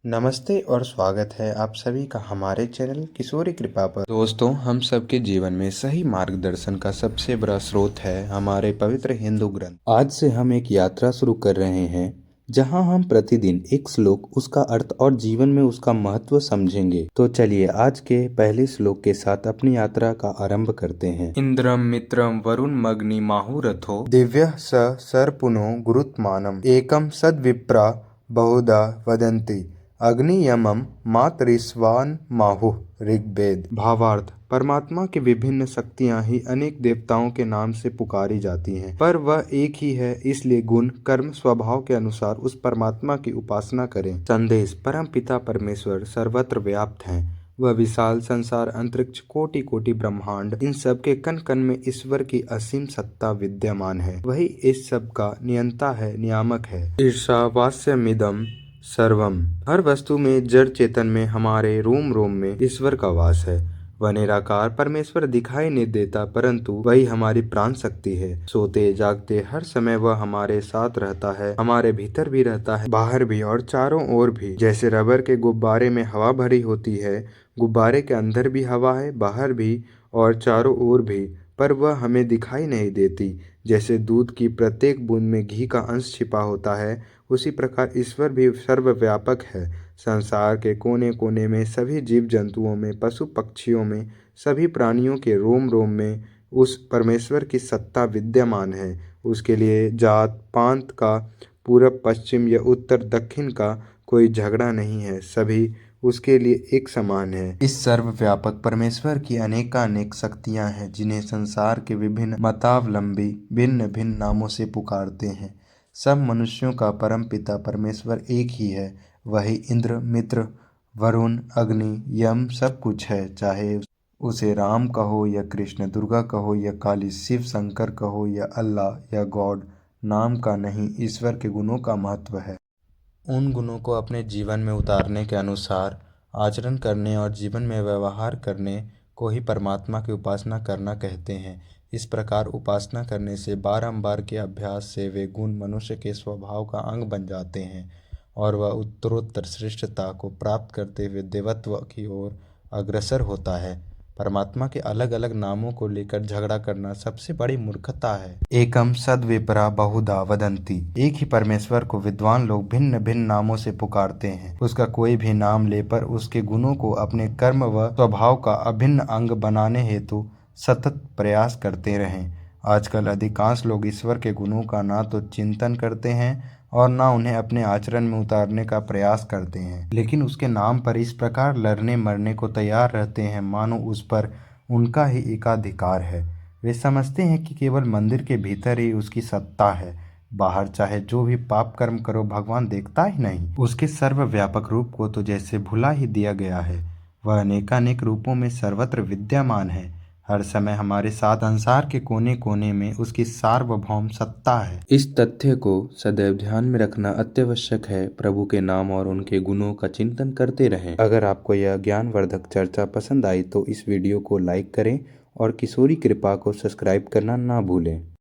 नमस्ते और स्वागत है आप सभी का हमारे चैनल किशोरी कृपा पर। दोस्तों, हम सबके जीवन में सही मार्गदर्शन का सबसे बड़ा स्रोत है हमारे पवित्र हिंदू ग्रंथ। आज से हम एक यात्रा शुरू कर रहे हैं जहां हम प्रतिदिन एक श्लोक, उसका अर्थ और जीवन में उसका महत्व समझेंगे। तो चलिए आज के पहले श्लोक के साथ अपनी यात्रा का आरंभ करते हैं। इंद्रम मित्रम वरुण मग्नि माहुरथो दिव्य स सर्पुनो गुरुत्मानम एकम सद्विप्रा बहुधा वदन्ति अग्नियमम मातरिस्वान माहुः ऋग्वेद। भावार्थ: परमात्मा की विभिन्न शक्तियां ही अनेक देवताओं के नाम से पुकारी जाती हैं, पर वह एक ही है, इसलिए गुण कर्म स्वभाव के अनुसार उस परमात्मा की उपासना करें। संदेश: परम पिता परमेश्वर सर्वत्र व्याप्त हैं। वह विशाल संसार, अंतरिक्ष, कोटि कोटि ब्रह्मांड, इन सब के कण कण में ईश्वर की असीम सत्ता विद्यमान है। वही इस सब का नियंता है, नियामक है। ईर्षावास्यमिदं सर्वम: हर वस्तु में, जड़ चेतन में, हमारे रोम रोम में ईश्वर का वास है। वह निराकार परमेश्वर दिखाई नहीं देता, परंतु वही हमारी प्राण शक्ति है। सोते जागते हर समय वह हमारे साथ रहता है, हमारे भीतर भी रहता है, बाहर भी और चारों ओर भी। जैसे रबर के गुब्बारे में हवा भरी होती है, गुब्बारे के अंदर भी हवा है, बाहर भी और चारों ओर भी, पर वह हमें दिखाई नहीं देती। जैसे दूध की प्रत्येक बूंद में घी का अंश छिपा होता है, उसी प्रकार ईश्वर भी सर्वव्यापक है। संसार के कोने कोने में, सभी जीव जंतुओं में, पशु पक्षियों में, सभी प्राणियों के रोम रोम में उस परमेश्वर की सत्ता विद्यमान है। उसके लिए जात पात का, पूरब पश्चिम या उत्तर दक्षिण का कोई झगड़ा नहीं है। सभी उसके लिए एक समान है। इस सर्वव्यापक परमेश्वर की अनेकानेक शक्तियां हैं, जिन्हें संसार के विभिन्न मतावलंबी भिन्न भिन्न नामों से पुकारते हैं। सब मनुष्यों का परम पिता परमेश्वर एक ही है। वही इंद्र, मित्र, वरुण, अग्नि, यम सब कुछ है। चाहे उसे राम कहो या कृष्ण, दुर्गा कहो या काली, शिव शंकर कहो या अल्लाह या गॉड, नाम का नहीं, ईश्वर के गुणों का महत्व है। उन गुणों को अपने जीवन में उतारने के अनुसार आचरण करने और जीवन में व्यवहार करने को ही परमात्मा की उपासना करना कहते हैं। इस प्रकार उपासना करने से, बारंबार के अभ्यास से वे गुण मनुष्य के स्वभाव का अंग बन जाते हैं और वह उत्तरोत्तर श्रेष्ठता को प्राप्त करते हुए देवत्व की ओर अग्रसर होता है। परमात्मा के अलग अलग नामों को लेकर झगड़ा करना सबसे बड़ी मूर्खता है। एकम सद्विप्रा बहुधा वदन्ति: एक ही परमेश्वर को विद्वान लोग भिन्न भिन्न नामों से पुकारते हैं। उसका कोई भी नाम ले, पर उसके गुणों को अपने कर्म व स्वभाव का अभिन्न अंग बनाने हेतु सतत प्रयास करते रहें। आजकल अधिकांश लोग ईश्वर के गुणों का ना तो चिंतन करते हैं और ना उन्हें अपने आचरण में उतारने का प्रयास करते हैं, लेकिन उसके नाम पर इस प्रकार लड़ने मरने को तैयार रहते हैं मानो उस पर उनका ही एकाधिकार है। वे समझते हैं कि केवल मंदिर के भीतर ही उसकी सत्ता है, बाहर चाहे जो भी पाप कर्म करो, भगवान देखता ही नहीं। उसके सर्वव्यापक रूप को तो जैसे भुला ही दिया गया है। वह अनेकानेक रूपों में सर्वत्र विद्यमान है, हर समय हमारे साथ, संसार के कोने कोने में उसकी सार्वभौम सत्ता है। इस तथ्य को सदैव ध्यान में रखना अत्यावश्यक है। प्रभु के नाम और उनके गुणों का चिंतन करते रहें। अगर आपको यह ज्ञानवर्धक चर्चा पसंद आई तो इस वीडियो को लाइक करें और किशोरी कृपा को सब्सक्राइब करना ना भूलें।